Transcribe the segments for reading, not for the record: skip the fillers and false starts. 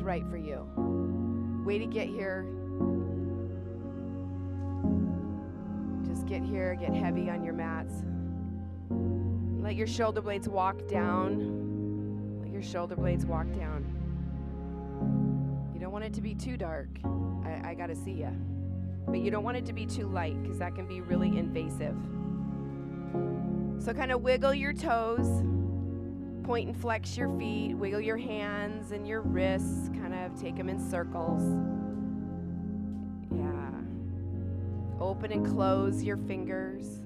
right for you. Way to get here. Just get here, get heavy on your mats. Let your shoulder blades walk down. Let your shoulder blades walk down. You don't want it to be too dark. I gotta see ya. But you don't want it to be too light because that can be really invasive. So kind of wiggle your toes, point and flex your feet, wiggle your hands and your wrists, kind of take them in circles. Yeah. Open and close your fingers.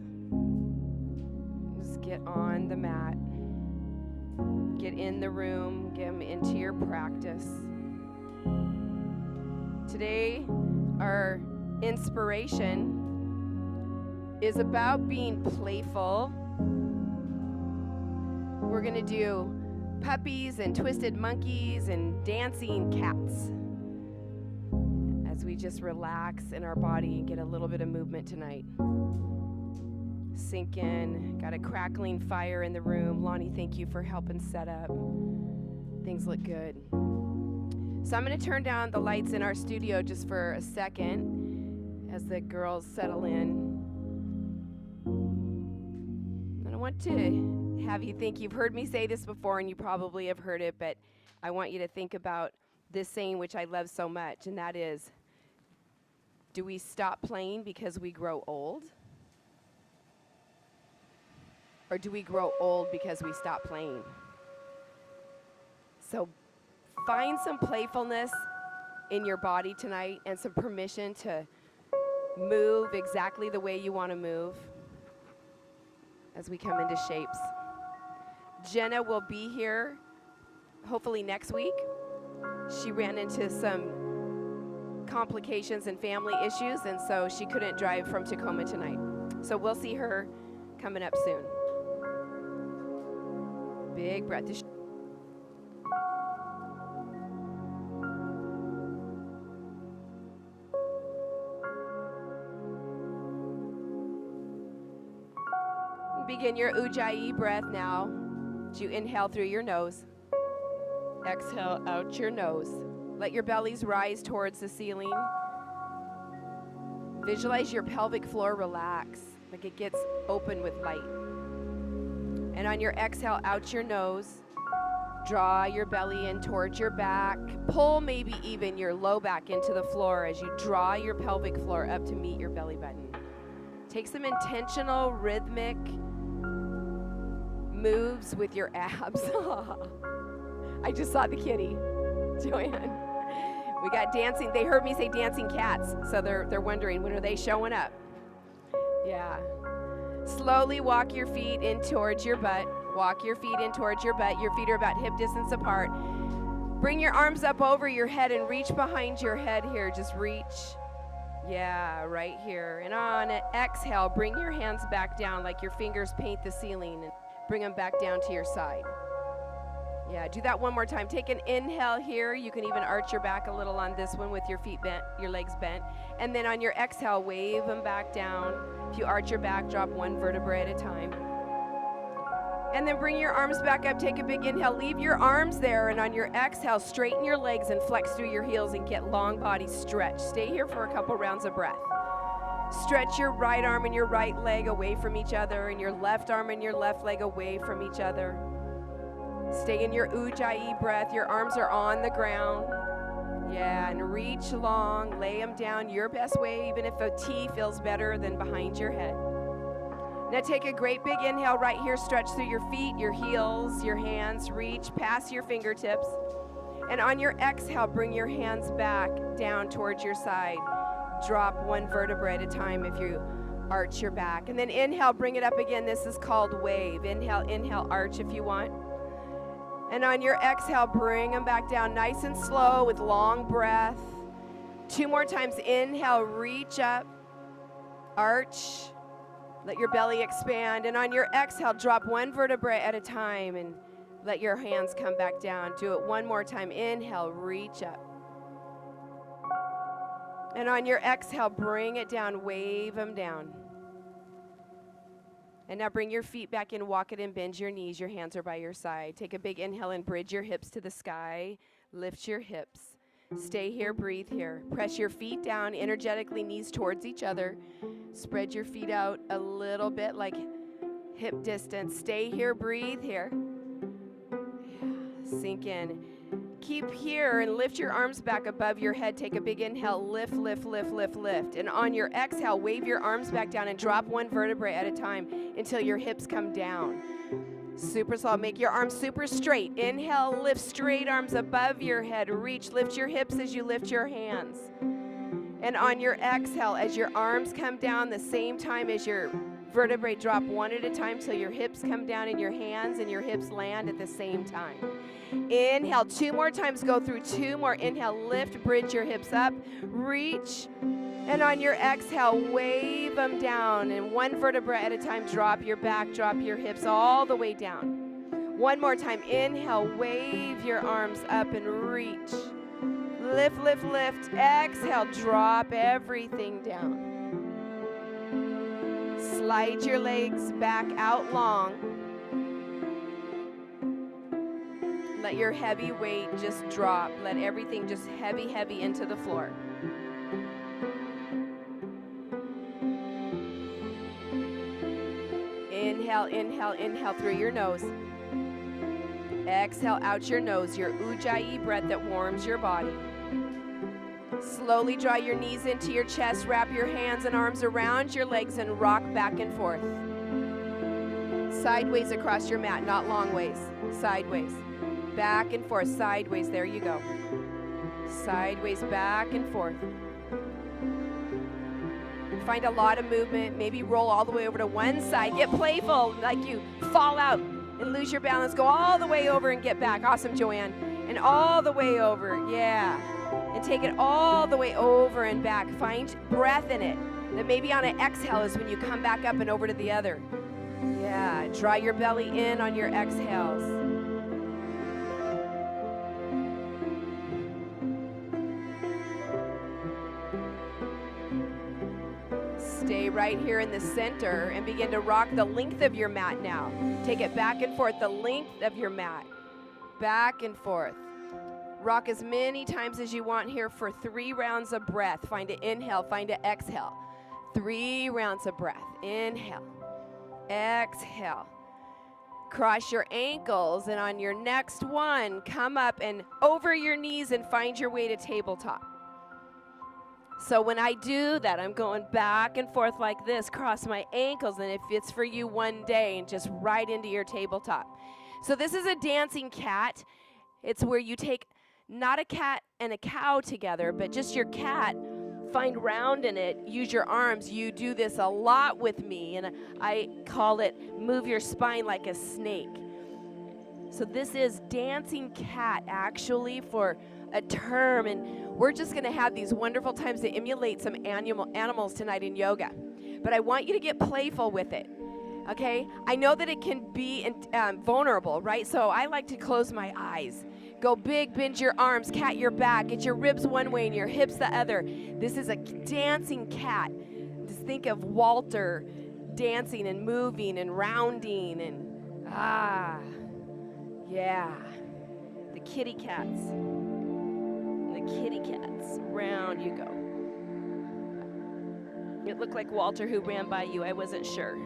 Just get on the mat. Get in the room, get them into your practice. Today, our inspiration is about being playful. We're going to do puppies and twisted monkeys and dancing cats as we just relax in our body and get a little bit of movement tonight. Sink in. Got a crackling fire in the room. Lonnie, thank you for helping set up. Things look good. So I'm going to turn down the lights in our studio just for a second as the girls settle in. I don't want to have you think you've heard me say this before, and you probably have heard it, but I want you to think about this saying, which I love so much, and that is, do we stop playing because we grow old? Or do we grow old because we stop playing? So find some playfulness in your body tonight and some permission to move exactly the way you want to move as we come into shapes. Jenna will be here hopefully next week. She ran into some complications and family issues, and so she couldn't drive from Tacoma tonight. So we'll see her coming up soon. Big breath. Begin your Ujjayi breath now. As you inhale through your nose. Exhale out your nose. Let your bellies rise towards the ceiling. Visualize your pelvic floor relax, like it gets open with light. And on your exhale out your nose, draw your belly in towards your back. Pull maybe even your low back into the floor as you draw your pelvic floor up to meet your belly button. Take some intentional, rhythmic moves with your abs. I just saw the kitty, Joanne. We got dancing. They heard me say dancing cats, so they're wondering, when are they showing up? Yeah. Slowly walk your feet in towards your butt. Walk your feet in towards your butt. Your feet are about hip distance apart. Bring your arms up over your head and reach behind your head here. Just reach. Yeah, right here. And on an exhale, bring your hands back down like your fingers paint the ceiling, and bring them back down to your side. Yeah, do that one more time. Take an inhale here. You can even arch your back a little on this one with your feet bent, your legs bent. And then on your exhale, wave them back down. If you arch your back, drop one vertebrae at a time. And then bring your arms back up. Take a big inhale. Leave your arms there. And on your exhale, straighten your legs and flex through your heels and get long body stretch. Stay here for a couple rounds of breath. Stretch your right arm and your right leg away from each other, and your left arm and your left leg away from each other. Stay in your Ujjayi breath. Your arms are on the ground. Yeah, and reach long. Lay them down your best way, even if a T feels better than behind your head. Now take a great big inhale right here. Stretch through your feet, your heels, your hands. Reach past your fingertips. And on your exhale, bring your hands back down towards your side. Drop one vertebrae at a time if you arch your back. And then inhale, bring it up again. This is called wave. Inhale, arch if you want. And on your exhale, bring them back down nice and slow with long breath. 2 more times. Inhale, reach up, arch. Let your belly expand. And on your exhale, drop one vertebrae at a time and let your hands come back down. Do it one more time. Inhale, reach up. And on your exhale, bring it down, wave them down. And now bring your feet back in, walk it and bend your knees. Your hands are by your side. Take a big inhale and bridge your hips to the sky. Lift your hips. Stay here, breathe here. Press your feet down energetically, knees towards each other. Spread your feet out a little bit like hip distance. Stay here, breathe here. Yeah, sink in. Keep here and lift your arms back above your head. Take a big inhale, lift, lift, lift, lift, lift. And on your exhale, wave your arms back down and drop one vertebrae at a time until your hips come down. Super slow. Make your arms super straight. Inhale, lift straight arms above your head. Reach, lift your hips as you lift your hands. And on your exhale, as your arms come down the same time as your vertebrae drop one at a time till your hips come down and your hands and your hips land at the same time. Inhale, 2 more times, go through 2 more. Inhale, lift, bridge your hips up, reach, and on your exhale, wave them down, and 1 vertebra at a time, drop your back, drop your hips all the way down. 1 more time, inhale, wave your arms up and reach. Lift, lift, lift, exhale, drop everything down. Slide your legs back out long. Let your heavy weight just drop. Let everything just heavy, heavy into the floor. Inhale, inhale, inhale through your nose. Exhale out your nose, your ujjayi breath that warms your body. Slowly draw your knees into your chest, wrap your hands and arms around your legs and rock back and forth. Sideways across your mat, not long ways. Sideways. Back and forth, sideways, there you go. Sideways, back and forth. Find a lot of movement, maybe roll all the way over to one side. Get playful, like you fall out and lose your balance. Go all the way over and get back. Awesome, Joanne. And all the way over, yeah. And take it all the way over and back. Find breath in it. That maybe on an exhale is when you come back up and over to the other. Yeah, draw your belly in on your exhales. Stay right here in the center and begin to rock the length of your mat now. Take it back and forth, the length of your mat. Back and forth. Rock as many times as you want here for 3 rounds of breath. Find an inhale, find an exhale. 3 rounds of breath. Inhale, exhale. Cross your ankles, and on your next one, come up and over your knees and find your way to tabletop. So when I do that, I'm going back and forth like this, cross my ankles, and if it's for you one day, and just right into your tabletop. So this is a dancing cat. It's where you take not a cat and a cow together, but just your cat, find round in it, use your arms. You do this a lot with me, and I call it move your spine like a snake. So this is dancing cat, actually, for a term, and we're just going to have these wonderful times to emulate some animals tonight in yoga. But I want you to get playful with it, okay? I know that it can be vulnerable, right? So I like to close my eyes. Go big, bend your arms, cat your back, get your ribs one way and your hips the other. This is a dancing cat. Just think of Walter dancing and moving and rounding and yeah. The kitty cats. Kitty cats. Round you go. It looked like Walter who ran by you. I wasn't sure.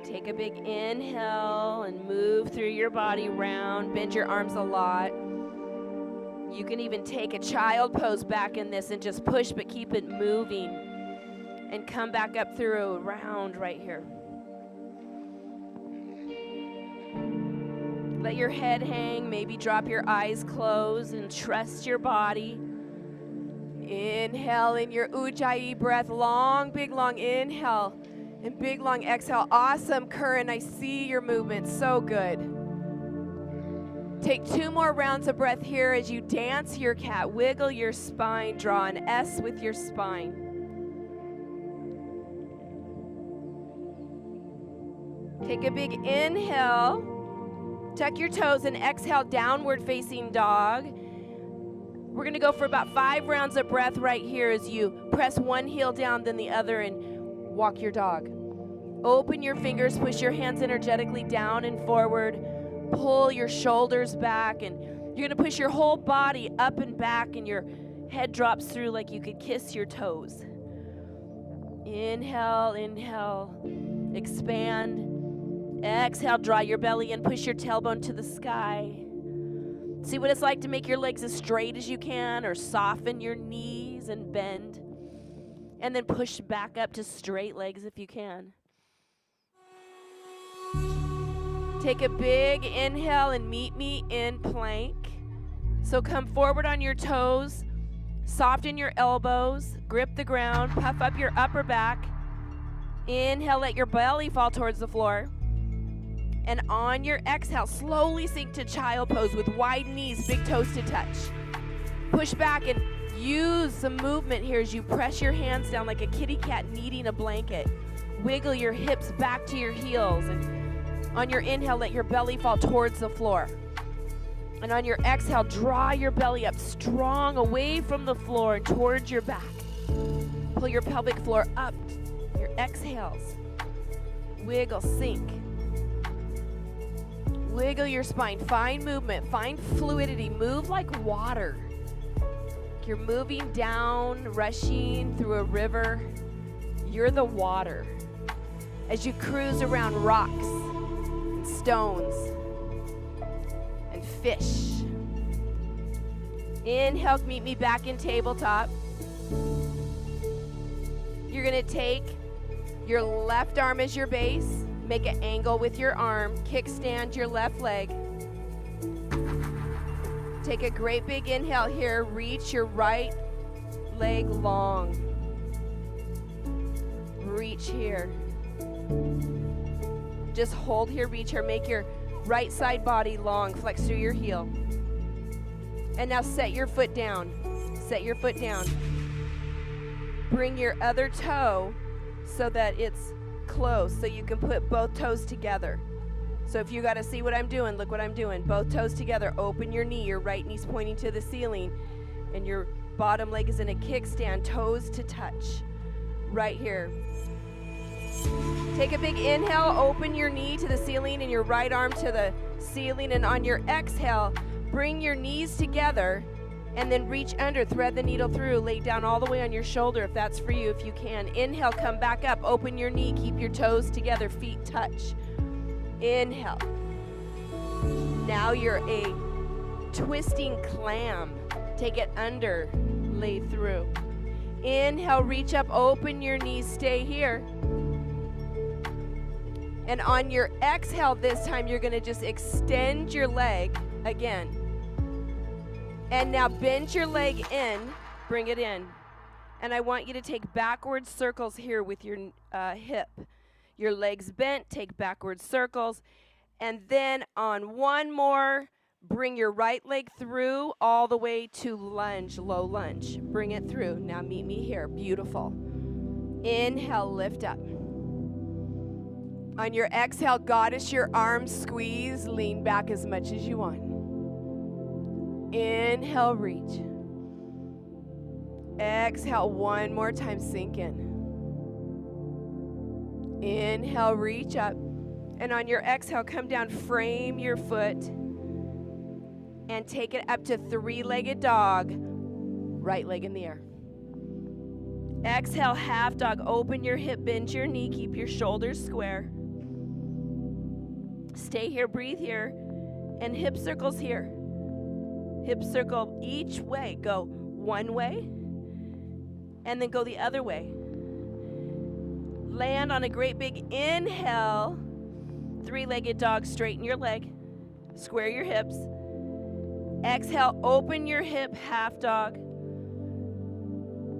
Take a big inhale and move through your body round. Bend your arms a lot. You can even take a child pose back in this and just push, but keep it moving. And come back up through round right here. Let your head hang, maybe drop your eyes closed and trust your body. Inhale in your ujjayi breath, long, big, long inhale and big, long exhale. Awesome, Curran, I see your movement, so good. Take 2 more rounds of breath here as you dance your cat. Wiggle your spine, draw an S with your spine. Take a big inhale. Tuck your toes and exhale, downward facing dog. We're going to go for about 5 rounds of breath right here as you press one heel down, then the other, and walk your dog. Open your fingers, push your hands energetically down and forward. Pull your shoulders back, and you're going to push your whole body up and back, and your head drops through like you could kiss your toes. Inhale, inhale, expand. Exhale, draw your belly in, push your tailbone to the sky. See what it's like to make your legs as straight as you can, or soften your knees and bend. And then push back up to straight legs if you can. Take a big inhale and meet me in plank. So come forward on your toes, soften your elbows, grip the ground, puff up your upper back. Inhale, let your belly fall towards the floor. And on your exhale, slowly sink to child pose with wide knees, big toes to touch. Push back and use some movement here as you press your hands down like a kitty cat kneading a blanket. Wiggle your hips back to your heels. And on your inhale, let your belly fall towards the floor. And on your exhale, draw your belly up strong away from the floor and towards your back. Pull your pelvic floor up. Your exhales. Wiggle, sink. Wiggle your spine. Find movement. Find fluidity. Move like water. You're moving down, rushing through a river. You're the water. As you cruise around rocks, and stones, and fish. Inhale, meet me back in tabletop. You're going to take your left arm as your base, make an angle with your arm, kickstand your left leg. Take a great big inhale here, reach your right leg long. Reach here. Just hold here, reach here, make your right side body long, flex through your heel. And now set your foot down. Set your foot down. Bring your other toe so that it's close, so you can put both toes together. So if you got to see what I'm doing, look what I'm doing. Both toes together, open your knee, your right knee's pointing to the ceiling, and your bottom leg is in a kickstand, toes to touch. Right here. Take a big inhale, open your knee to the ceiling and your right arm to the ceiling, and on your exhale, bring your knees together and then reach under, thread the needle through, lay down all the way on your shoulder if that's for you, if you can. Inhale, come back up, open your knee, keep your toes together, feet touch. Inhale. Now you're a twisting clam. Take it under, lay through. Inhale, reach up, open your knees, stay here. And on your exhale this time, you're going to just extend your leg again. And now bend your leg in, bring it in. And I want you to take backward circles here with your hip. Your legs bent, take backward circles. And then on one more, bring your right leg through all the way to lunge, low lunge. Bring it through. Now meet me here. Beautiful. Inhale, lift up. On your exhale, goddess, your arms squeeze, lean back as much as you want. Inhale, reach. Exhale, one more time, sink in. Inhale, reach up. And on your exhale, come down, frame your foot, and take it up to three-legged dog, right leg in the air. Exhale, half dog, open your hip, bend your knee, keep your shoulders square. Stay here, breathe here, and hip circles here. Hip circle each way. Go one way, and then go the other way. Land on a great big inhale. Three-legged dog, straighten your leg. Square your hips. Exhale, open your hip, half dog.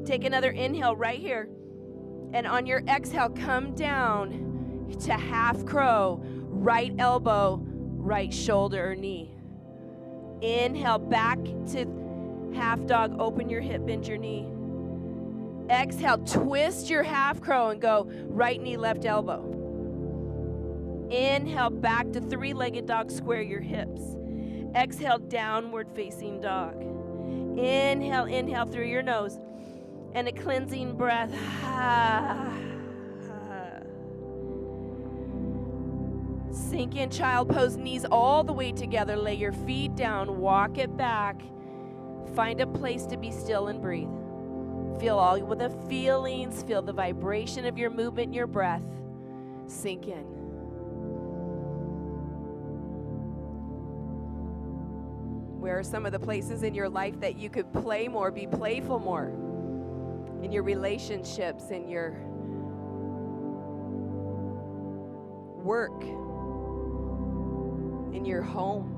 Take another inhale right here. And on your exhale, come down to half crow. Right elbow, right shoulder or knee. Inhale, back to half dog. Open your hip, bend your knee. Exhale, twist your half crow and go right knee, left elbow. Inhale, back to three-legged dog, square your hips. Exhale, downward facing dog. Inhale, inhale through your nose. And a cleansing breath. Sink in child pose, knees all the way together. Lay your feet down, walk it back. Find a place to be still and breathe. Feel all the feelings, feel the vibration of your movement and your breath. Sink in. Where are some of the places in your life that you could play more, be playful more? In your relationships, in your work, in your home.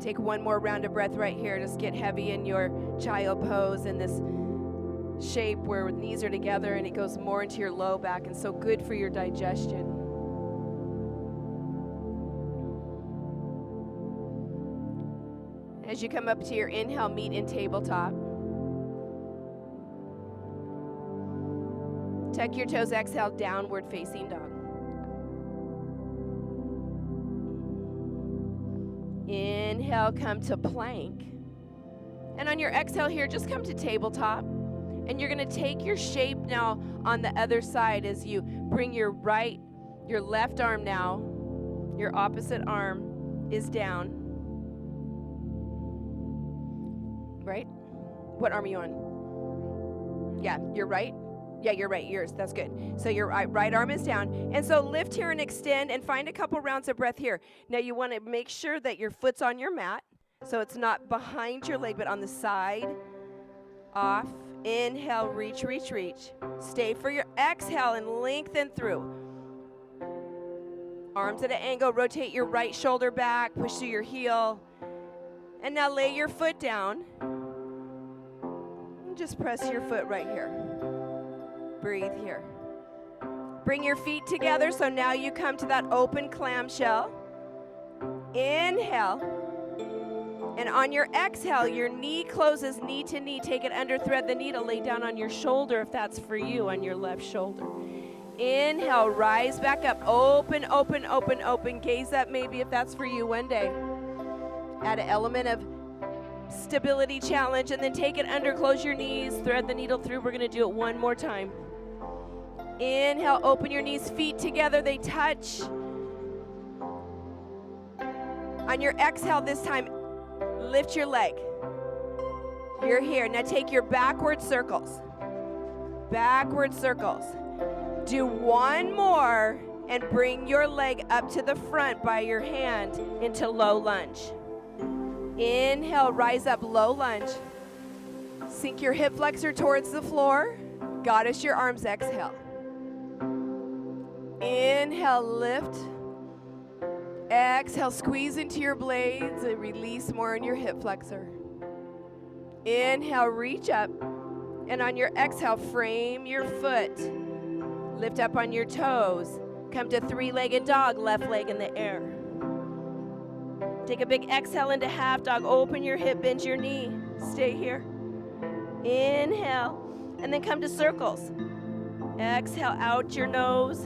Take one more round of breath right here. Just get heavy in your child pose in this shape where knees are together and it goes more into your low back and so good for your digestion. As you come up to your inhale, meet in tabletop. Tuck your toes, exhale, downward facing dog. Inhale, come to plank. And on your exhale here, just come to tabletop. And you're going to take your shape now on the other side as you bring your left arm now, your opposite arm is down. Right? What arm are you on? Yeah, you're right. Yeah, you're right. Yours. That's good. So your right arm is down. And so lift here and extend and find a couple rounds of breath here. Now you want to make sure that your foot's on your mat. So it's not behind your leg, but on the side. Off. Inhale, reach, reach, reach. Stay for your exhale and lengthen through. Arms at an angle. Rotate your right shoulder back. Push through your heel. And now lay your foot down. And just press your foot right here. Breathe here. Bring your feet together so now you come to that open clamshell. Inhale. And on your exhale, your knee closes knee to knee. Take it under, thread the needle. Lay down on your shoulder if that's for you, on your left shoulder. Inhale, rise back up. Open, open, open, open. Gaze up maybe if that's for you one day. Add an element of stability challenge and then take it under, close your knees, thread the needle through. We're going to do it one more time. Inhale, open your knees, feet together, they touch. On your exhale this time, lift your leg. You're here. Now take your backward circles. Backward circles. Do one more and bring your leg up to the front by your hand into low lunge. Inhale, rise up, low lunge. Sink your hip flexor towards the floor. Goddess your arms, exhale. Inhale, lift. Exhale, squeeze into your blades and release more in your hip flexor. Inhale, reach up. And on your exhale, frame your foot. Lift up on your toes. Come to three-legged dog, left leg in the air. Take a big exhale into half dog. Open your hip, bend your knee. Stay here. Inhale. And then come to circles. Exhale out your nose.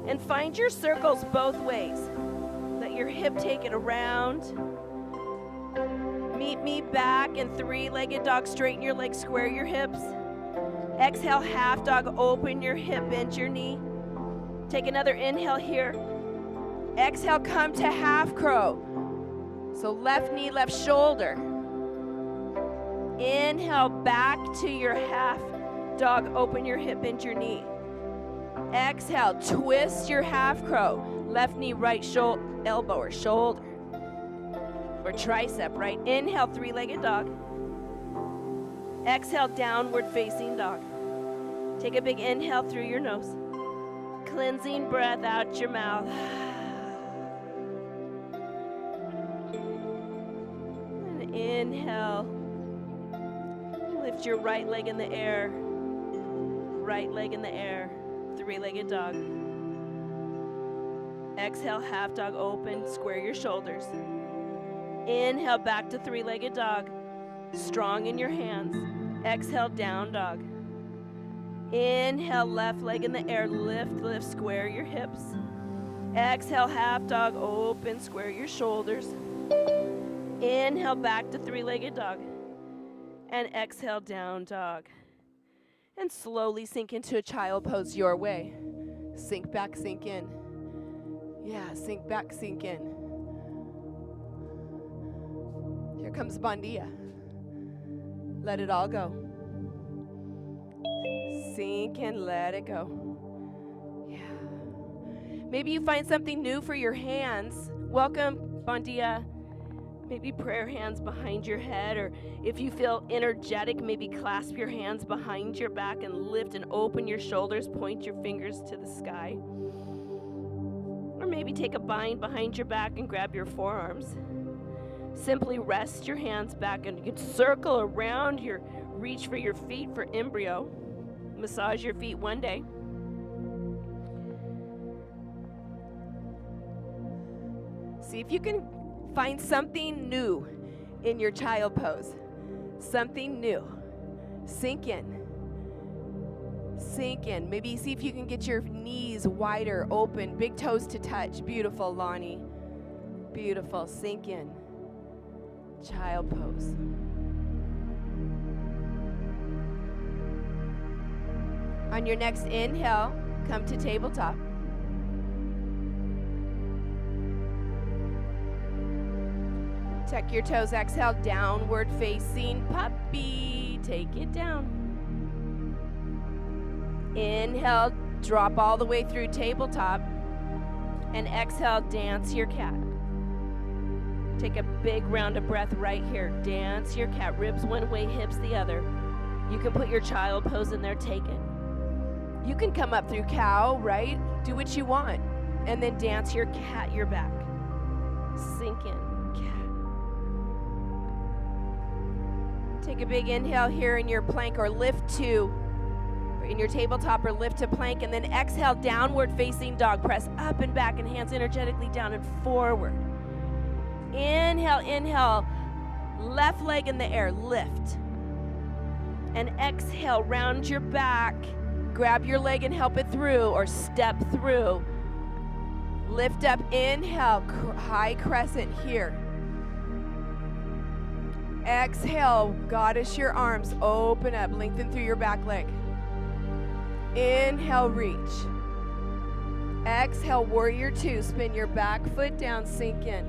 And find your circles both ways. Let your hip take it around. Meet me back in three-legged dog. Straighten your legs, square your hips. Exhale, half dog. Open your hip, bend your knee. Take another inhale here. Exhale, come to half crow. So left knee, left shoulder. Inhale, back to your half dog. Open your hip, bend your knee. Exhale, twist your half crow. Left knee, right elbow or shoulder. Or tricep, right? Inhale, three-legged dog. Exhale, downward facing dog. Take a big inhale through your nose. Cleansing breath out your mouth. And inhale. Lift your right leg in the air. Right leg in the air. Three-legged dog. Exhale, half dog open. Square your shoulders. Inhale, back to three-legged dog. Strong in your hands. Exhale, down dog. Inhale, left leg in the air. Lift, lift, square your hips. Exhale, half dog, open, square your shoulders. Inhale, back to three-legged dog. And exhale, down dog. And slowly sink into a child pose your way. Sink back, sink in. Yeah, sink back, sink in. Here comes Bandia. Let it all go. Sink in, let it go. Yeah. Maybe you find something new for your hands. Welcome, Bandia. Maybe prayer hands behind your head, or if you feel energetic, maybe clasp your hands behind your back and lift and open your shoulders, point your fingers to the sky. Or maybe take a bind behind your back and grab your forearms. Simply rest your hands back and you can circle around your reach for your feet for embryo. Massage your feet one day. See if you can find something new in your child pose. Something new. Sink in. Sink in. Maybe see if you can get your knees wider, open, big toes to touch. Beautiful, Lonnie. Beautiful. Sink in. Child pose. On your next inhale, come to tabletop. Tuck your toes, exhale, downward facing puppy. Take it down. Inhale, drop all the way through tabletop. And exhale, dance your cat. Take a big round of breath right here. Dance your cat, ribs one way, hips the other. You can put your child pose in there, take it. You can come up through cow, right? Do what you want. And then dance your cat, your back. Sink in. Take a big inhale here in your plank or lift to, in your tabletop or lift to plank, and then exhale, downward facing dog. Press up and back and hands energetically down and forward. Inhale, inhale, left leg in the air, lift. And exhale, round your back, grab your leg and help it through or step through. Lift up, inhale, high crescent here. Exhale, goddess your arms, open up, lengthen through your back leg. Inhale, reach. Exhale, warrior two, spin your back foot down, sink in.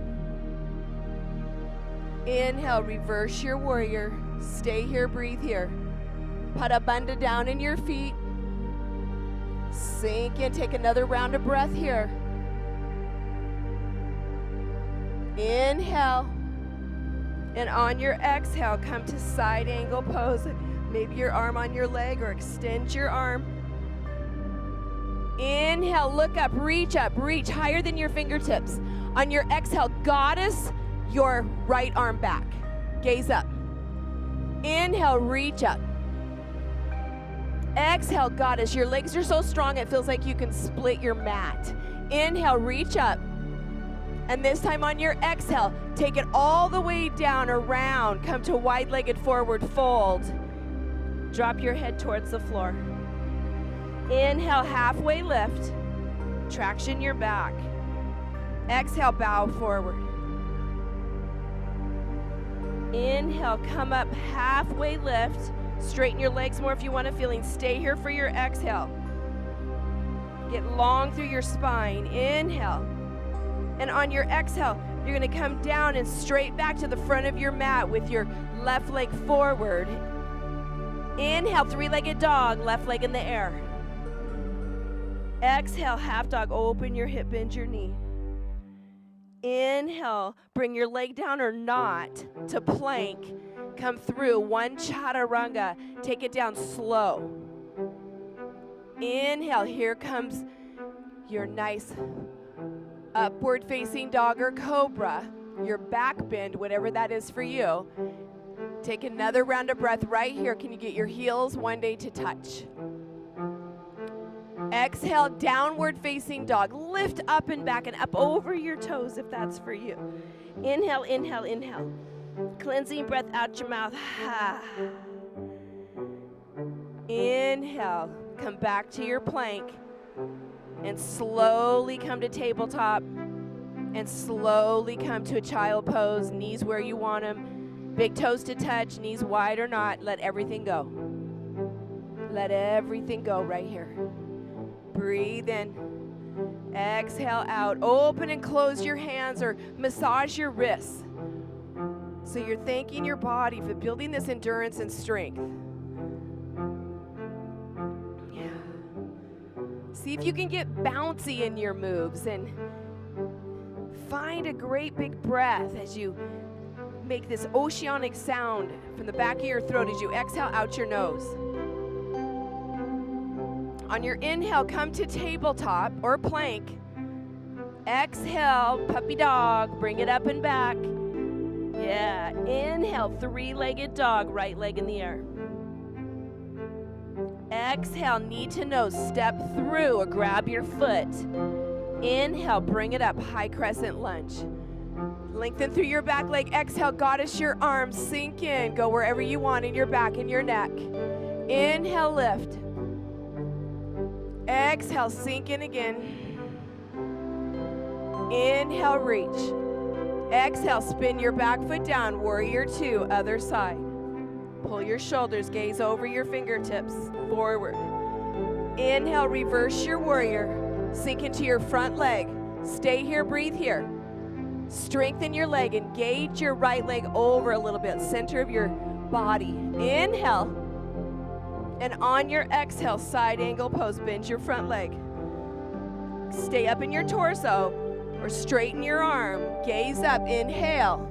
Inhale, reverse your warrior, stay here, breathe here. Pada bandha down in your feet. Sink in, take another round of breath here. Inhale. And on your exhale, come to side angle pose. Maybe your arm on your leg or extend your arm. Inhale, look up, reach higher than your fingertips. On your exhale, goddess your right arm back. Gaze up. Inhale, reach up. Exhale, goddess. Your legs are so strong it feels like you can split your mat. Inhale, reach up. And this time on your exhale, take it all the way down, around. Come to wide-legged forward fold. Drop your head towards the floor. Inhale, halfway lift. Traction your back. Exhale, bow forward. Inhale, come up, halfway lift. Straighten your legs more if you want a feeling. Stay here for your exhale. Get long through your spine. Inhale. And on your exhale, you're going to come down and straight back to the front of your mat with your left leg forward. Inhale, three-legged dog, left leg in the air. Exhale, half dog, open your hip, bend your knee. Inhale, bring your leg down or not to plank. Come through, one chaturanga. Take it down slow. Inhale, here comes your nice upward facing dog or cobra, your back bend, whatever that is for you. Take another round of breath right here. Can you get your heels one day to touch? Exhale, downward facing dog. Lift up and back and up over your toes if that's for you. Inhale, inhale, inhale. Cleansing breath out your mouth. Inhale, come back to your plank. And slowly come to tabletop and slowly come to a child pose, knees where you want them, big toes to touch, knees wide or not, let everything go. Let everything go right here. Breathe in. Exhale out. Open and close your hands or massage your wrists. So you're thanking your body for building this endurance and strength. Yeah. See if you can get bouncy in your moves and find a great big breath as you make this oceanic sound from the back of your throat as you exhale out your nose. On your inhale, come to tabletop or plank. Exhale, puppy dog, bring it up and back. Yeah, inhale, three-legged dog, right leg in the air. Exhale, knee to nose, step through or grab your foot. Inhale, bring it up, high crescent lunge. Lengthen through your back leg. Exhale, goddess your arms, sink in. Go wherever you want in your back and your neck. Inhale, lift. Exhale, sink in again. Inhale, reach. Exhale, spin your back foot down, warrior two, other side. Pull your shoulders, gaze over your fingertips, forward. Inhale, reverse your warrior. Sink into your front leg. Stay here, breathe here. Strengthen your leg, engage your right leg over a little bit, center of your body. Inhale, and on your exhale, side angle pose, bend your front leg. Stay up in your torso, or straighten your arm, gaze up, inhale.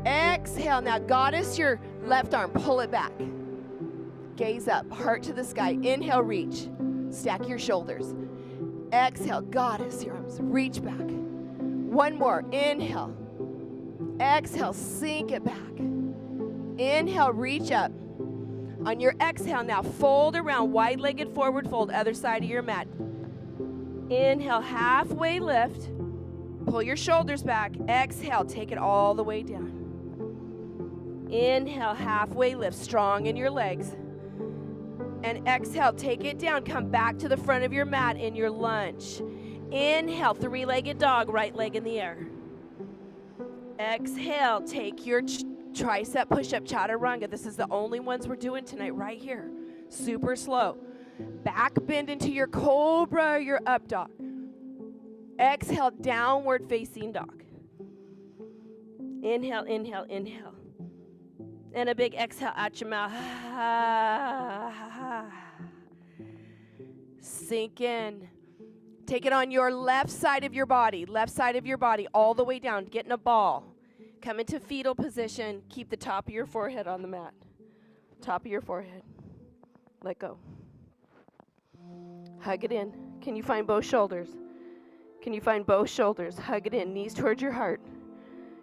Exhale, now goddess your left arm, pull it back. Gaze up, heart to the sky, inhale, reach. Stack your shoulders. Exhale, goddess your arms, reach back. One more, inhale. Exhale, sink it back. Inhale, reach up. On your exhale now, fold around, wide-legged forward fold, other side of your mat. Inhale, halfway lift. Pull your shoulders back. Exhale, take it all the way down. Inhale, halfway lift, strong in your legs. And exhale, take it down. Come back to the front of your mat in your lunge. Inhale, three-legged dog, right leg in the air. Exhale, take your tricep push-up chaturanga. This is the only ones we're doing tonight right here. Super slow. Back bend into your cobra, your up dog. Exhale, downward facing dog. Inhale, inhale, inhale. And a big exhale out your mouth. Sink in. Take it on your left side of your body, all the way down. Get in a ball. Come into fetal position. Keep the top of your forehead on the mat. Top of your forehead. Let go. Hug it in. Can you find both shoulders? Can you find both shoulders? Hug it in. Knees towards your heart.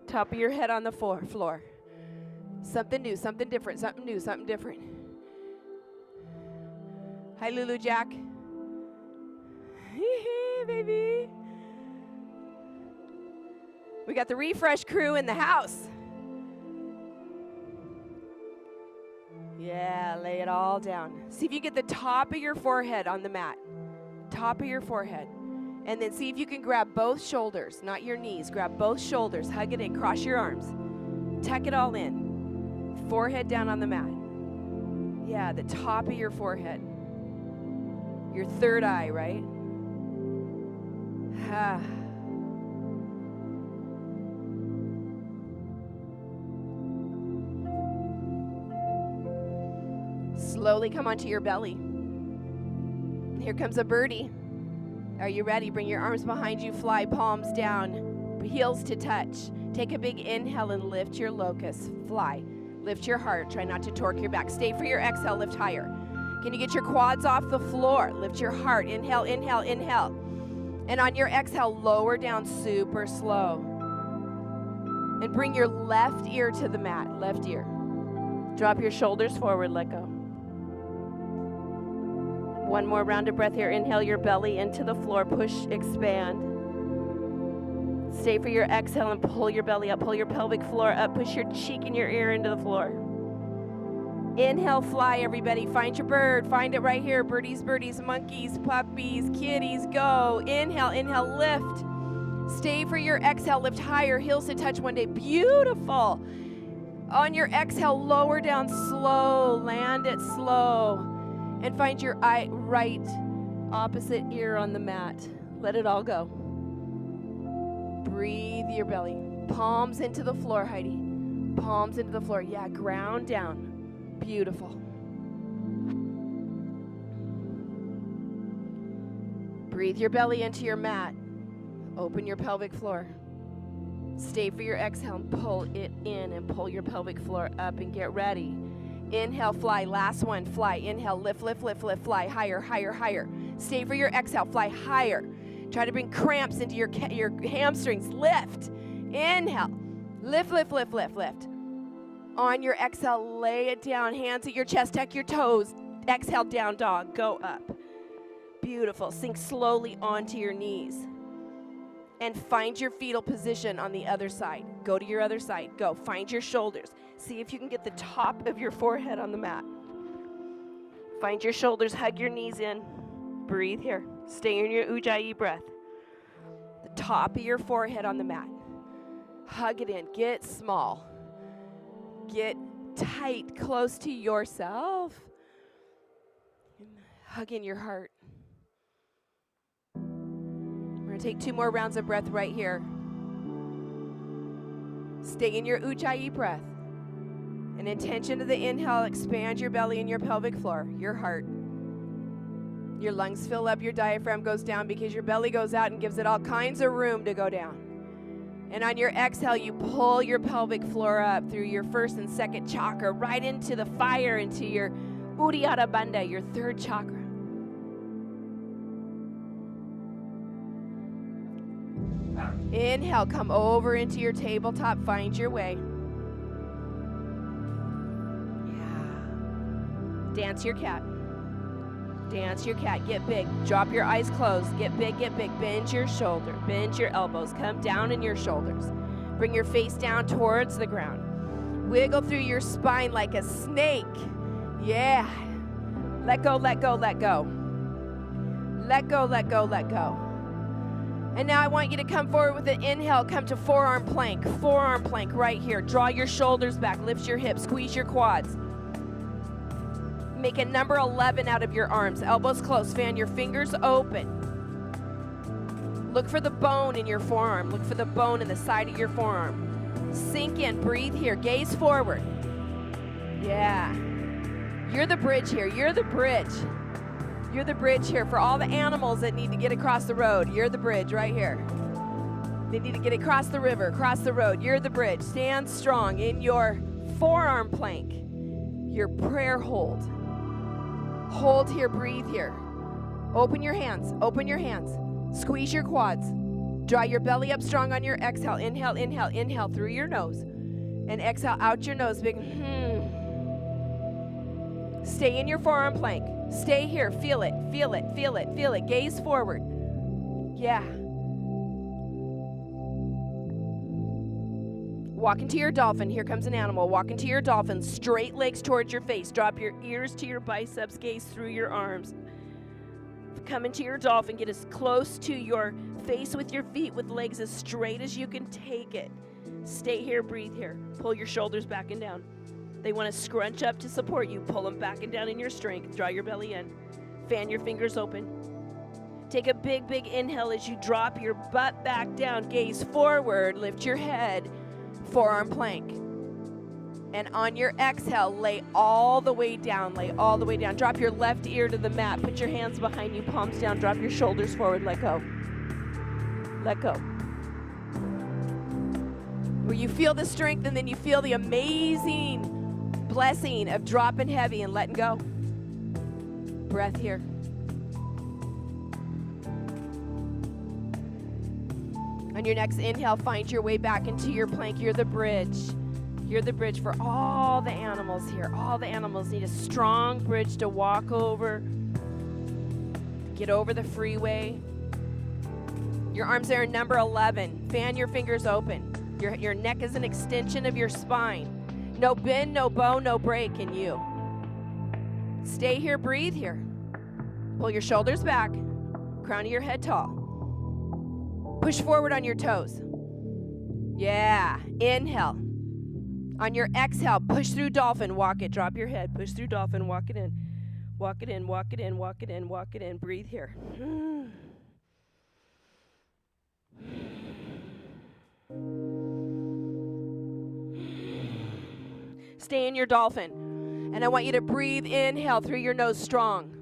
Top of your head on the floor. Something new, something different, something new, something different. Hi, Lulu Jack. Baby. We got the refresh crew in the house. Yeah, lay it all down. See if you get the top of your forehead on the mat. Top of your forehead. And then see if you can grab both shoulders, not your knees. Grab both shoulders, hug it in, cross your arms. Tuck it all in. Forehead down on the mat. Yeah, the top of your forehead. Your third eye, right? Ah. Slowly come onto your belly. Here comes a birdie. Are you ready? Bring your arms behind you, fly palms down, heels to touch. Take a big inhale and lift your locust. Fly. Lift your heart. Try not to torque your back. Stay for your exhale. Lift higher. Can you get your quads off the floor? Lift your heart. Inhale, inhale, inhale. And on your exhale, lower down super slow. And bring your left ear to the mat. Left ear. Drop your shoulders forward. Let go. One more round of breath here. Inhale your belly into the floor. Push, expand. Stay for your exhale and pull your belly up. Pull your pelvic floor up. Push your cheek and your ear into the floor. Inhale, fly, everybody. Find your bird. Find it right here. Birdies, birdies, monkeys, puppies, kitties, go. Inhale, inhale, lift. Stay for your exhale. Lift higher. Heels to touch one day. Beautiful. On your exhale, lower down slow. Land it slow. And find your right opposite ear on the mat. Let it all go. Breathe your belly. Palms into the floor, Heidi. Palms into the floor. Yeah, ground down. Beautiful. Breathe your belly into your mat. Open your pelvic floor. Stay for your exhale and pull it in and pull your pelvic floor up and get ready. Inhale, fly. Last one, fly. Inhale, lift, lift, lift, lift, fly. Higher, higher, higher. Stay for your exhale, fly higher. Try to bring cramps into your hamstrings. Lift. Inhale. Lift, lift, lift, lift, lift. On your exhale, lay it down. Hands at your chest, tuck your toes. Exhale, down dog. Go up. Beautiful. Sink slowly onto your knees. And find your fetal position on the other side. Go to your other side. Go. Find your shoulders. See if you can get the top of your forehead on the mat. Find your shoulders. Hug your knees in. Breathe here. Stay in your Ujjayi breath. The top of your forehead on the mat. Hug it in. Get small. Get tight, close to yourself. And hug in your heart. We're going to take 2 more rounds of breath right here. Stay in your Ujjayi breath. And intention of the inhale, expand your belly and your pelvic floor, your heart. Your lungs fill up, your diaphragm goes down because your belly goes out and gives it all kinds of room to go down. And on your exhale, you pull your pelvic floor up through your first and second chakra, right into the fire, into your Uddiyana Bandha, your third chakra. Inhale, come over into your tabletop, find your way. Yeah. Dance your cat. Dance your cat. Get big. Drop your eyes closed. Get big, get big. Bend your shoulder. Bend your elbows. Come down in your shoulders. Bring your face down towards the ground. Wiggle through your spine like a snake. Yeah. Let go, let go, let go. Let go, let go, let go. And now I want you to come forward with an inhale. Come to forearm plank. Forearm plank right here. Draw your shoulders back. Lift your hips. Squeeze your quads. Make a number 11 out of your arms. Elbows close. Fan your fingers open. Look for the bone in your forearm. Look for the bone in the side of your forearm. Sink in. Breathe here. Gaze forward. Yeah. You're the bridge here. You're the bridge. You're the bridge here for all the animals that need to get across the road. You're the bridge right here. They need to get across the river, across the road. You're the bridge. Stand strong in your forearm plank. Your prayer hold. Hold here, breathe here. Open your hands, open your hands. Squeeze your quads. Draw your belly up strong on your exhale. Inhale, inhale, inhale through your nose. And exhale out your nose, big. Stay in your forearm plank. Stay here, feel it, feel it, feel it, feel it. Gaze forward. Yeah. Walk into your dolphin. Here comes an animal. Walk into your dolphin. Straight legs towards your face. Drop your ears to your biceps. Gaze through your arms. Come into your dolphin. Get as close to your face with your feet with legs as straight as you can take it. Stay here. Breathe here. Pull your shoulders back and down. They want to scrunch up to support you. Pull them back and down in your strength. Draw your belly in. Fan your fingers open. Take a big, big inhale as you drop your butt back down. Gaze forward. Lift your head. Forearm plank. And on your exhale, lay all the way down. Lay all the way down. Drop your left ear to the mat. Put your hands behind you, palms down. Drop your shoulders forward. Let go. Let go. Where you feel the strength and then you feel the amazing blessing of dropping heavy and letting go. Breath here. On your next inhale, find your way back into your plank. You're the bridge. You're the bridge for all the animals here. All the animals need a strong bridge to walk over, get over the freeway. Your arms are in number 11. Fan your fingers open. Your neck is an extension of your spine. No bend, no bow, no break in you. Stay here, breathe here. Pull your shoulders back, crown of your head tall. Push forward on your toes. Yeah, inhale. On your exhale, push through dolphin, walk it, drop your head. Push through dolphin, walk it in. Walk it in, walk it in, walk it in, walk it in. Breathe here. Stay in your dolphin. And I want you to breathe, inhale through your nose strong.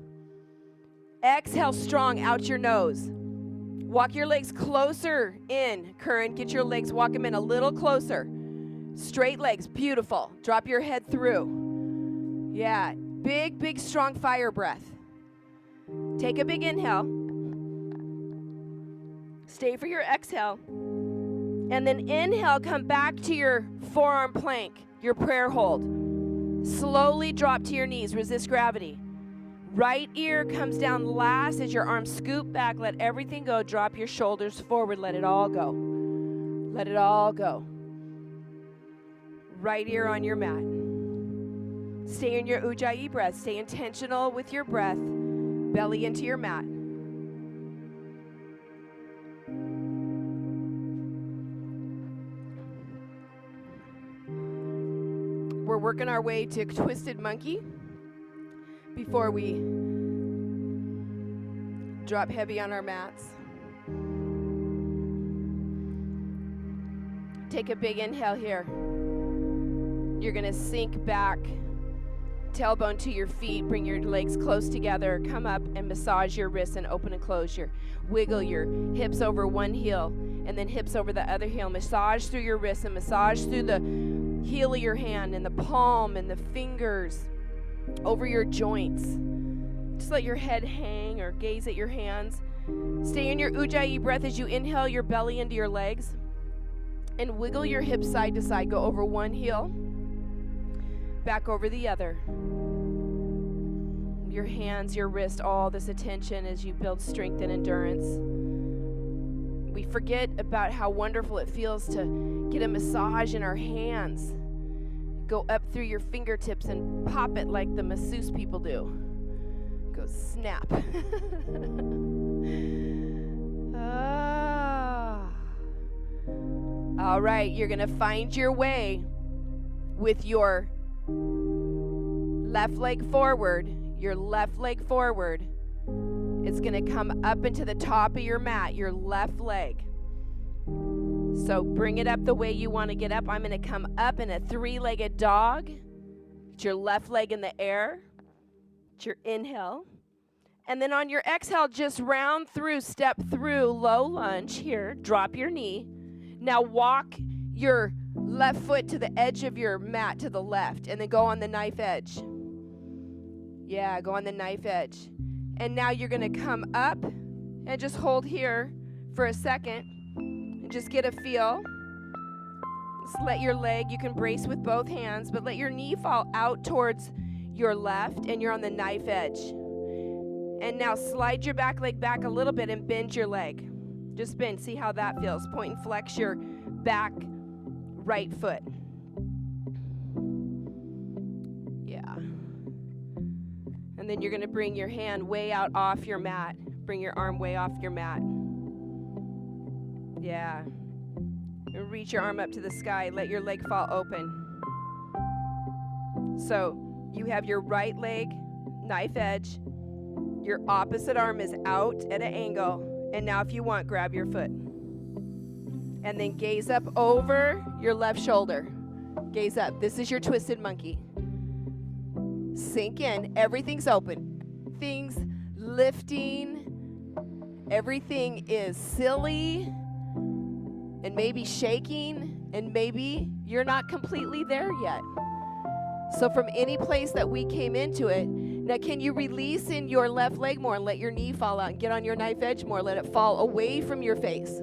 Exhale strong out your nose. Walk your legs closer in, Curran. Get your legs, walk them in a little closer. Straight legs, beautiful. Drop your head through. Yeah, big, big, strong fire breath. Take a big inhale. Stay for your exhale. And then inhale, come back to your forearm plank, your prayer hold. Slowly drop to your knees, resist gravity. Right ear comes down last as your arms scoop back. Let everything go. Drop your shoulders forward. Let it all go. Let it all go. Right ear on your mat. Stay in your Ujjayi breath. Stay intentional with your breath. Belly into your mat. We're working our way to Twisted Monkey before we drop heavy on our mats. Take a big inhale here. You're going to sink back, tailbone to your feet, bring your legs close together, come up and massage your wrists and open and close wiggle your hips over one heel and then hips over the other heel. Massage through your wrists and massage through the heel of your hand and the palm and the fingers over your joints. Just let your head hang or gaze at your hands. Stay in your Ujjayi breath as you inhale your belly into your legs and wiggle your hips side to side. Go over one heel, back over the other. Your hands, your wrist, all this attention as you build strength and endurance. We forget about how wonderful it feels to get a massage in our hands. Go up through your fingertips and pop it like the masseuse people do. Go snap. All right, you're going to find your way with your left leg forward. Your left leg forward. It's going to come up into the top of your mat, your left leg. So bring it up the way you want to get up. I'm going to come up in a three-legged dog. Get your left leg in the air. It's your inhale. And then on your exhale, just round through, step through, low lunge here. Drop your knee. Now walk your left foot to the edge of your mat to the left, and then go on the knife edge. Yeah, go on the knife edge. And now you're going to come up and just hold here for a second. And just get a feel. Just let your leg, you can brace with both hands, but let your knee fall out towards your left, and you're on the knife edge. And now slide your back leg back a little bit and bend your leg. Just bend, see how that feels. Point and flex your back right foot. Yeah. And then you're going to bring your hand way out off your mat. Bring your arm way off your mat. Yeah. And reach your arm up to the sky. Let your leg fall open. So you have your right leg, knife edge. Your opposite arm is out at an angle. And now if you want, grab your foot. And then gaze up over your left shoulder. Gaze up. This is your Twisted Monkey. Sink in. Everything's open. Things lifting. Everything is silly. And maybe shaking, and maybe you're not completely there yet. So from any place that we came into it, now can you release in your left leg more and let your knee fall out and get on your knife edge more, let it fall away from your face?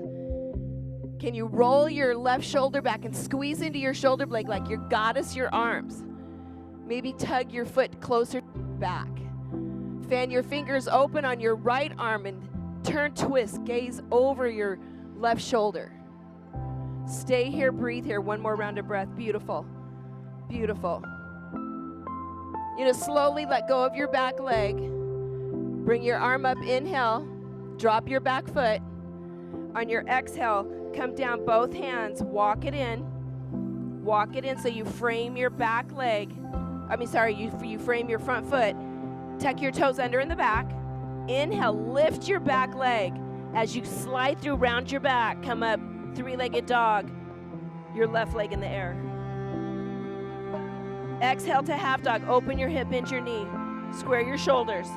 Can you roll your left shoulder back and squeeze into your shoulder blade like your goddess, your arms? Maybe tug your foot closer back. Fan your fingers open on your right arm and turn, twist, gaze over your left shoulder. Stay here, breathe here. One more round of breath. Beautiful. Beautiful. You know, slowly let go of your back leg. Bring your arm up, inhale. Drop your back foot. On your exhale, come down both hands. Walk it in. Walk it in so you frame your back leg. You frame your front foot. Tuck your toes under in the back. Inhale, lift your back leg. As you slide through, round your back, come up, three-legged dog, your left leg in the air. Exhale to half dog. Open your hip, bend your knee. Square your shoulders.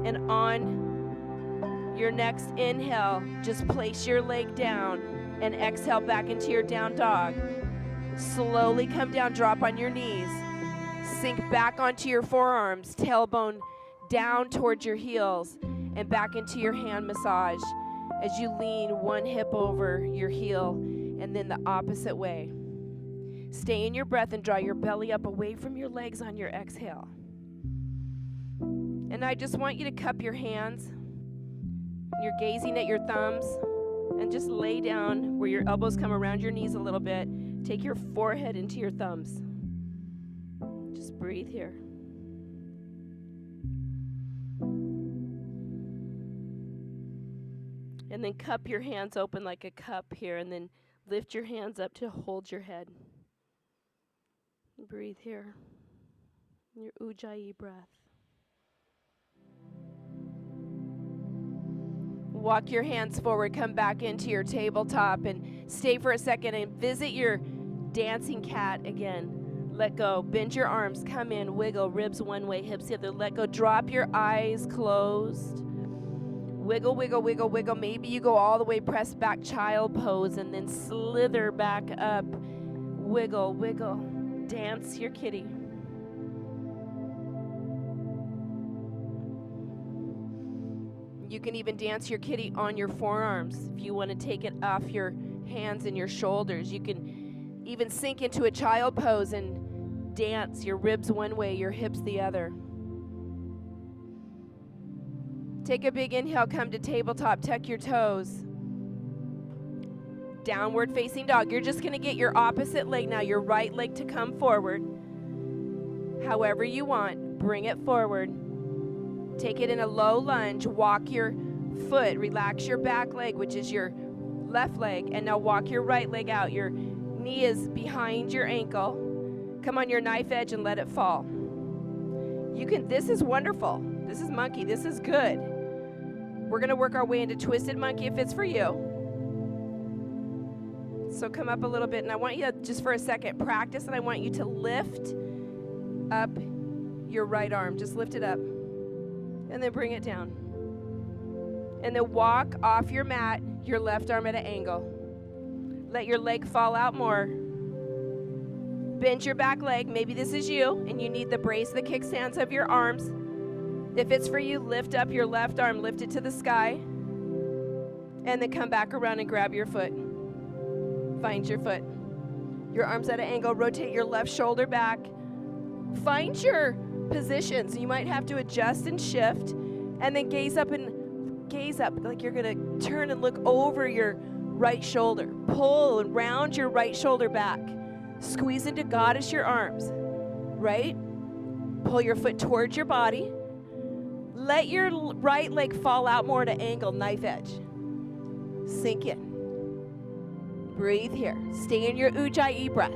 And on your next inhale, just place your leg down and exhale back into your down dog. Slowly come down, drop on your knees. Sink back onto your forearms, tailbone down towards your heels, and back into your hand massage as you lean one hip over your heel and then the opposite way. Stay in your breath and draw your belly up away from your legs on your exhale. And I just want you to cup your hands. You're gazing at your thumbs, and just lay down where your elbows come around your knees a little bit. Take your forehead into your thumbs. Just breathe here. And then cup your hands open like a cup here, and then lift your hands up to hold your head. Breathe here. Your Ujjayi breath. Walk your hands forward, come back into your tabletop, and stay for a second and visit your dancing cat again. Let go. Bend your arms. Come in. Wiggle. Ribs one way, hips the other. Let go. Drop your eyes closed. Wiggle, wiggle, wiggle, wiggle. Maybe you go all the way, press back, child pose, and then slither back up. Wiggle, wiggle. Dance your kitty. You can even dance your kitty on your forearms if you want to take it off your hands and your shoulders. You can even sink into a child pose and dance your ribs one way, your hips the other. Take a big inhale, come to tabletop, tuck your toes. Downward facing dog. You're just going to get your opposite leg now, your right leg to come forward. However you want, bring it forward. Take it in a low lunge. Walk your foot. Relax your back leg, which is your left leg. And now walk your right leg out. Your knee is behind your ankle. Come on your knife edge and let it fall. You can. This is wonderful. This is monkey. This is good. We're going to work our way into twisted monkey if it's for you. So come up a little bit, and I want you to, just for a second, practice, and I want you to lift up your right arm. Just lift it up. And then bring it down. And then walk off your mat, your left arm at an angle. Let your leg fall out more. Bend your back leg. Maybe this is you, and you need the brace, the kickstands of your arms. If it's for you, lift up your left arm, lift it to the sky, and then come back around and grab your foot. Find your foot. Your arms at an angle. Rotate your left shoulder back. Find your positions. You might have to adjust and shift, and then gaze up like you're going to turn and look over your right shoulder. Pull and round your right shoulder back. Squeeze into goddess your arms. Right? Pull your foot towards your body. Let your right leg fall out more at an angle, knife edge. Sink in. Breathe here. Stay in your Ujjayi breath.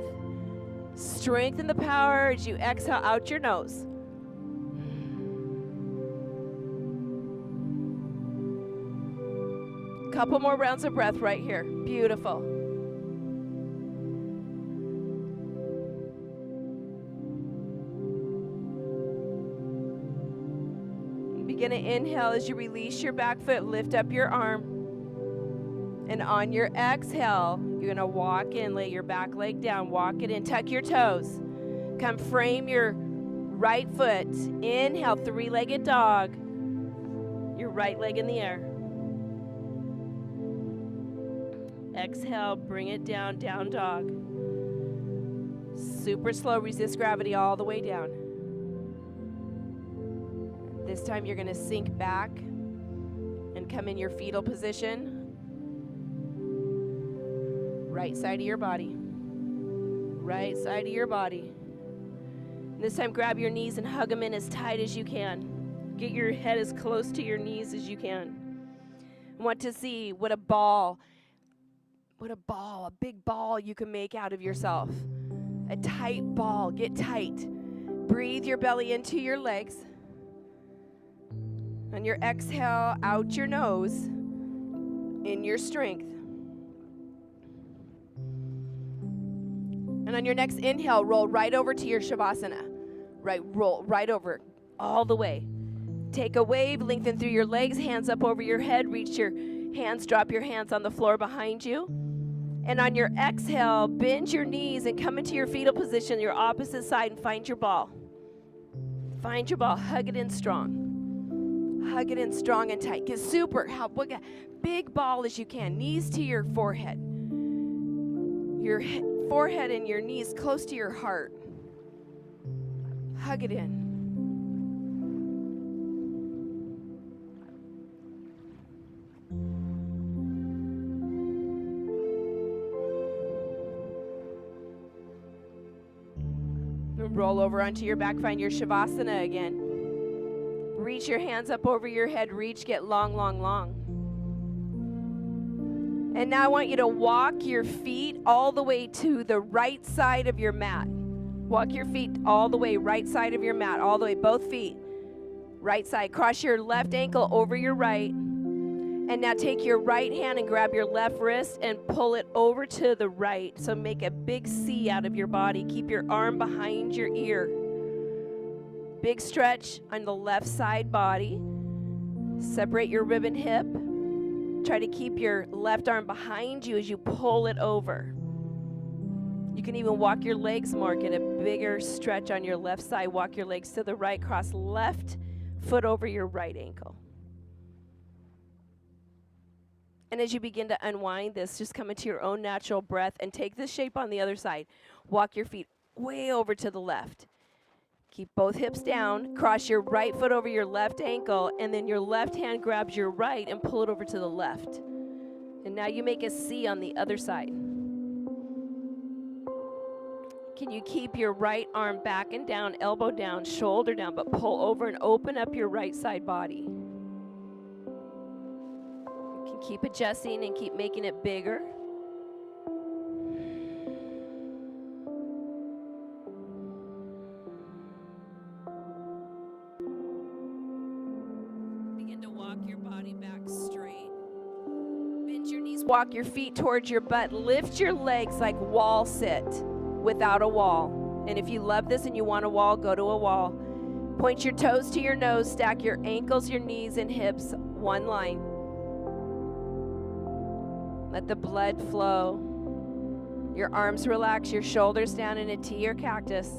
Strengthen the power as you exhale out your nose. Couple more rounds of breath right here. Beautiful. Begin to inhale as you release your back foot. Lift up your arm. And on your exhale, you're going to walk in. Lay your back leg down. Walk it in. Tuck your toes. Come frame your right foot. Inhale, three-legged dog. Your right leg in the air. Exhale, bring it down, down dog. Super slow, resist gravity all the way down. This time you're going to sink back and come in your fetal position. Right side of your body. Right side of your body. And this time grab your knees and hug them in as tight as you can. Get your head as close to your knees as you can. I want to see what a big ball you can make out of yourself. A tight ball. Get tight. Breathe your belly into your legs. On your exhale, out your nose in your strength. And on your next inhale, roll right over to your Shavasana. Roll right over, all the way. Take a wave, lengthen through your legs, hands up over your head, reach your hands, drop your hands on the floor behind you. And on your exhale, bend your knees and come into your fetal position, your opposite side, and find your ball. Find your ball, hug it in strong. Hug it in strong and tight. Get super, big ball as you can, knees to your forehead. Your forehead and your knees close to your heart. Hug it in. Roll over onto your back, find your Shavasana again. Reach your hands up over your head, reach, get long, long, long. And now I want you to walk your feet all the way to the right side of your mat. Walk your feet all the way, right side of your mat, all the way, both feet. Right side. Cross your left ankle over your right. And now take your right hand and grab your left wrist and pull it over to the right. So make a big C out of your body. Keep your arm behind your ear. Big stretch on the left side body. Separate your rib and hip. Try to keep your left arm behind you as you pull it over. You can even walk your legs more. Get a bigger stretch on your left side. Walk your legs to the right. Cross left foot over your right ankle. And as you begin to unwind this, just come into your own natural breath and take this shape on the other side. Walk your feet way over to the left. Keep both hips down. Cross your right foot over your left ankle, and then your left hand grabs your right and pull it over to the left. And now you make a C on the other side. Can you keep your right arm back and down, elbow down, shoulder down, but pull over and open up your right side body? Keep adjusting and keep making it bigger. Begin to walk your body back straight. Bend your knees, walk your feet towards your butt. Lift your legs like wall sit without a wall. And if you love this and you want a wall, go to a wall. Point your toes to your nose, stack your ankles, your knees, and hips, one line. Let the blood flow. Your arms relax, your shoulders down in a T or cactus.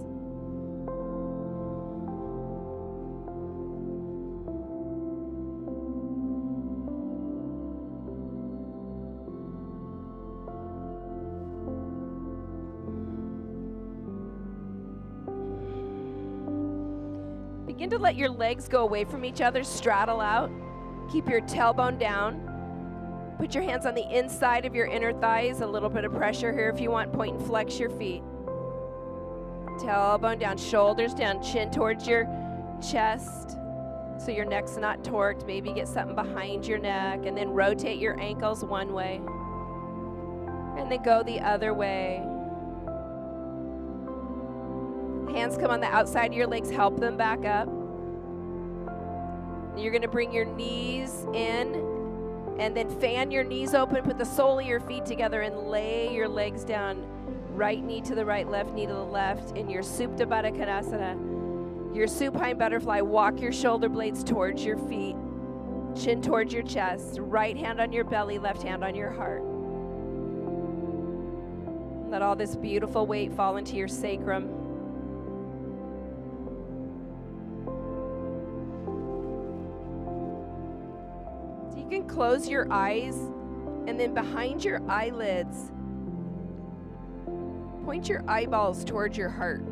Begin to let your legs go away from each other, straddle out. Keep your tailbone down. Put your hands on the inside of your inner thighs. A little bit of pressure here if you want. Point and flex your feet. Tailbone down, shoulders down, chin towards your chest so your neck's not torqued. Maybe get something behind your neck. And then rotate your ankles one way. And then go the other way. Hands come on the outside of your legs. Help them back up. You're going to bring your knees in. And then fan your knees open, put the sole of your feet together, and lay your legs down. Right knee to the right, left knee to the left. In your Supta Baddha Konasana, your supine butterfly, walk your shoulder blades towards your feet. Chin towards your chest. Right hand on your belly, left hand on your heart. Let all this beautiful weight fall into your sacrum. You can close your eyes, and then behind your eyelids, point your eyeballs towards your heart.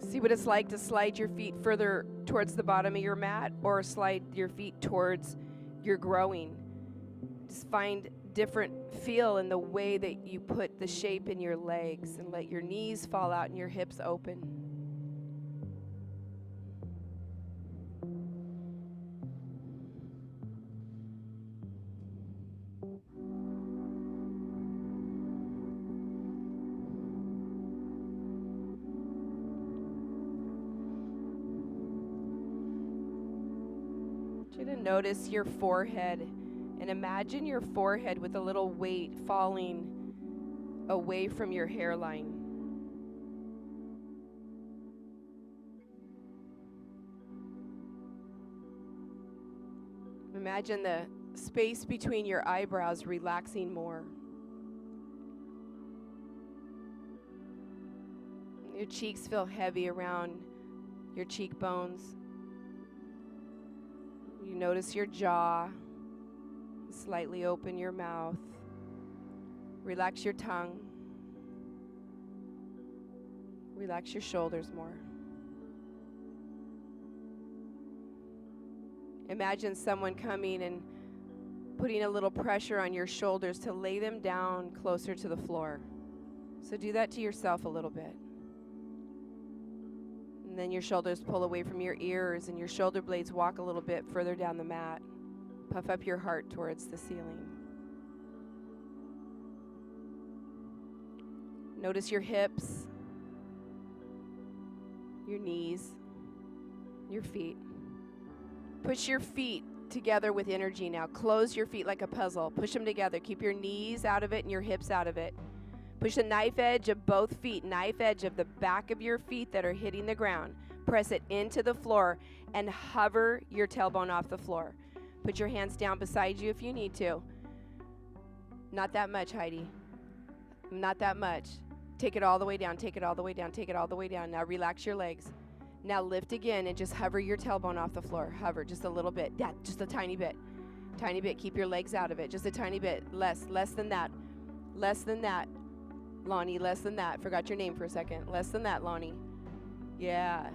See what it's like to slide your feet further towards the bottom of your mat or slide your feet towards your growing. Just find different feel in the way that you put the shape in your legs, and let your knees fall out and your hips open. I want you to notice your forehead. And imagine your forehead with a little weight falling away from your hairline. Imagine the space between your eyebrows relaxing more. Your cheeks feel heavy around your cheekbones. You notice your jaw. Slightly open your mouth. Relax your tongue. Relax your shoulders more. Imagine someone coming and putting a little pressure on your shoulders to lay them down closer to the floor. So do that to yourself a little bit. And then your shoulders pull away from your ears and your shoulder blades walk a little bit further down the mat. Puff up your heart towards the ceiling. Notice your hips, your knees, your feet. Push your feet together with energy now. Close your feet like a puzzle. Push them together. Keep your knees out of it and your hips out of it. Push the knife edge of both feet, knife edge of the back of your feet that are hitting the ground. Press it into the floor and hover your tailbone off the floor. Put your hands down beside you if you need to. Not that much, Heidi. Not that much. Take it all the way down. Take it all the way down. Take it all the way down. Now relax your legs. Now lift again and just hover your tailbone off the floor. Hover just a little bit. Yeah, just a tiny bit. Tiny bit. Keep your legs out of it. Just a tiny bit. Less than that. Less than that. Lonnie, less than that. Forgot your name for a second. Less than that, Lonnie. Yeah.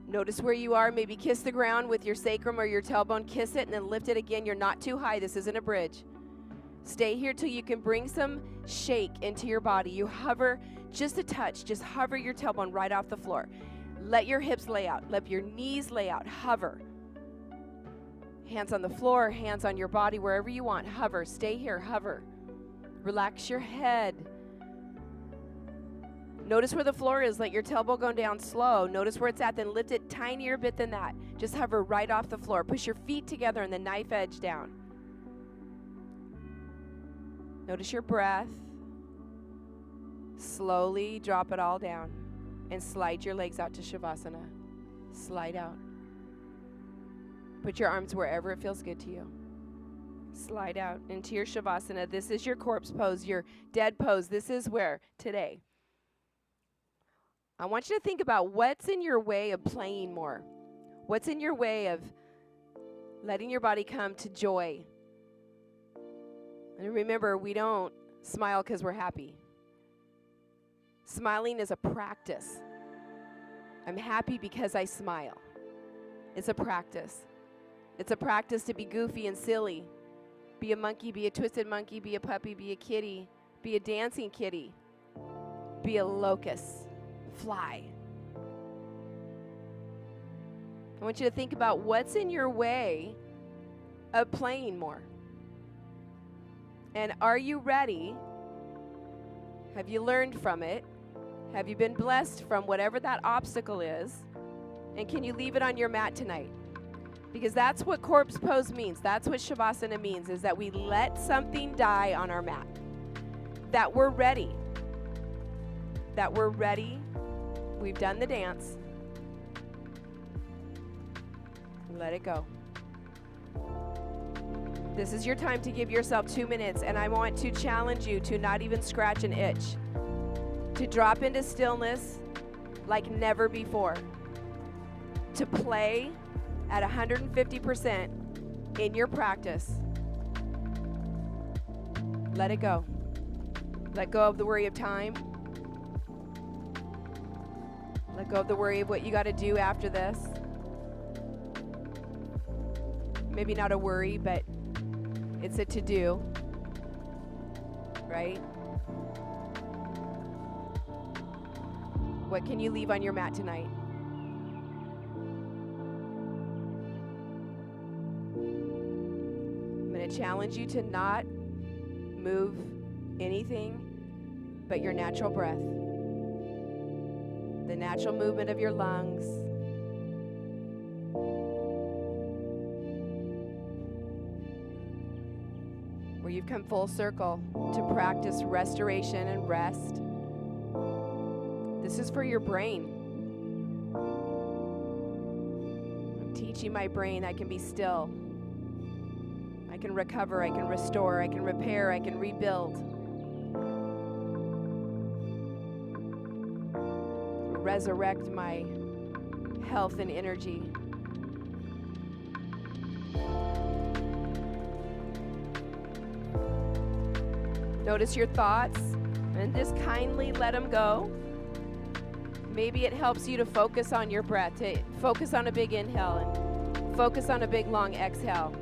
Notice where you are. Maybe kiss the ground with your sacrum or your tailbone. Kiss it and then lift it again. You're not too high. This isn't a bridge. Stay here till you can bring some shake into your body. You hover just a touch. Just hover your tailbone right off the floor. Let your hips lay out. Let your knees lay out. Hover. Hands on the floor, hands on your body, wherever you want. Hover. Stay here. Hover. Relax your head. Notice where the floor is. Let your tailbone go down slow. Notice where it's at. Then lift it tinier bit than that. Just hover right off the floor. Push your feet together and the knife edge down. Notice your breath. Slowly drop it all down and slide your legs out to Shavasana. Slide out. Put your arms wherever it feels good to you. Slide out into your Shavasana. This is your corpse pose, your dead pose. This is where today I want you to think about what's in your way of playing more. What's in your way of letting your body come to joy. And remember, we don't smile because we're happy. Smiling is a practice. I'm happy because I smile. It's a practice. It's a practice to be goofy and silly. Be a monkey, be a twisted monkey, be a puppy, be a kitty, be a dancing kitty, be a locust. Fly. I want you to think about what's in your way of playing more. And are you ready? Have you learned from it? Have you been blessed from whatever that obstacle is? And can you leave it on your mat tonight? Because that's what corpse pose means. That's what Shavasana means, is that we let something die on our mat. That we're ready. That we're ready. We've done the dance. Let it go. This is your time to give yourself 2 minutes, and I want to challenge you to not even scratch an itch, to drop into stillness like never before, to play at 150% in your practice. Let it go. Let go of the worry of time. Let go of the worry of what you got to do after this. Maybe not a worry, but it's a to-do. right? What can you leave on your mat tonight? I'm going to challenge you to not move anything but your natural breath, the natural movement of your lungs. Where you've come full circle to practice restoration and rest. This is for your brain. I'm teaching my brain I can be still. I can recover, I can restore, I can repair, I can rebuild. Resurrect my health and energy. Notice your thoughts and just kindly let them go. Maybe it helps you to focus on your breath, to focus on a big inhale and focus on a big long exhale.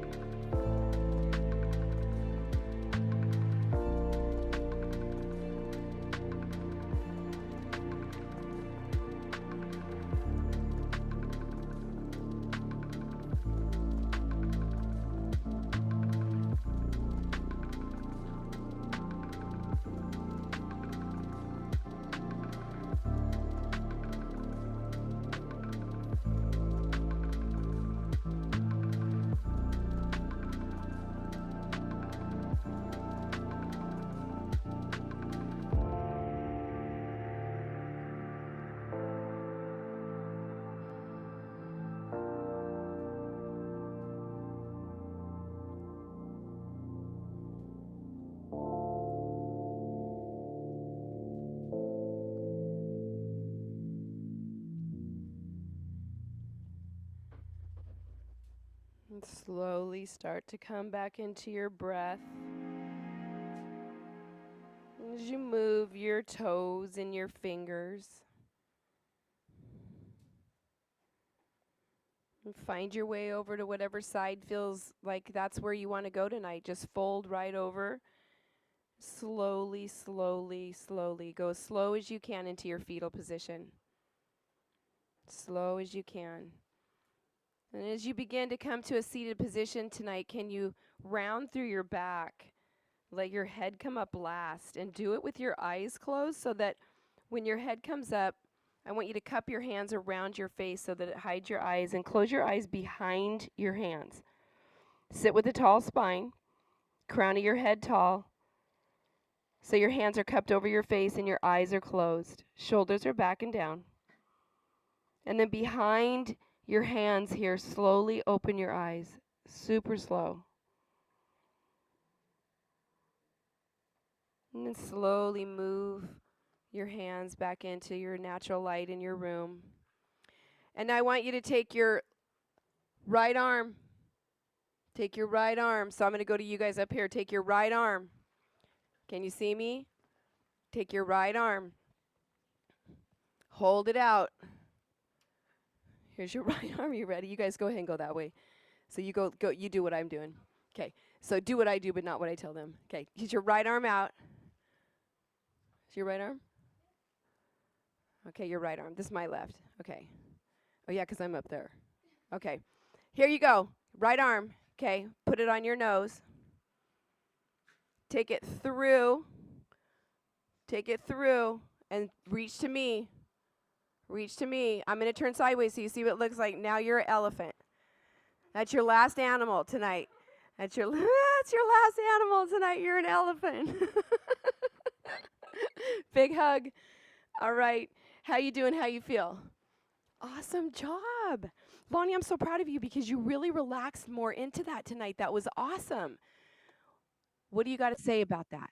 And slowly start to come back into your breath. As you move your toes and your fingers. And find your way over to whatever side feels like that's where you want to go tonight. Just fold right over. Slowly, slowly, slowly. Go as slow as you can into your fetal position. Slow as you can. And as you begin to come to a seated position tonight, can you round through your back? Let your head come up last and do it with your eyes closed so that when your head comes up, I want you to cup your hands around your face so that it hides your eyes and close your eyes behind your hands. Sit with a tall spine, crown of your head tall, so your hands are cupped over your face and your eyes are closed. Shoulders are back and down. And then behind your hands here, slowly open your eyes, super slow. And then slowly move your hands back into your natural light in your room. And I want you to take your right arm. Take your right arm. So I'm going to go to you guys up here. Take your right arm. Can you see me? Take your right arm. Hold it out. Here's your right arm. You ready? You guys go ahead and go that way. So you go, you do what I'm doing. Okay. So do what I do, but not what I tell them. Okay. Get your right arm out. Is your right arm? Okay, your right arm. This is my left. Okay. Oh, yeah, because I'm up there. Okay. Here you go. Right arm. Okay. Put it on your nose. Take it through. Take it through and reach to me. Reach to me. I'm going to turn sideways so you see what it looks like. Now you're an elephant. That's your last animal tonight. That's your last animal tonight. You're an elephant. Big hug. All right. How you doing? How you feel? Awesome job. Dawni, I'm so proud of you because you really relaxed more into that tonight. That was awesome. What do you got to say about that?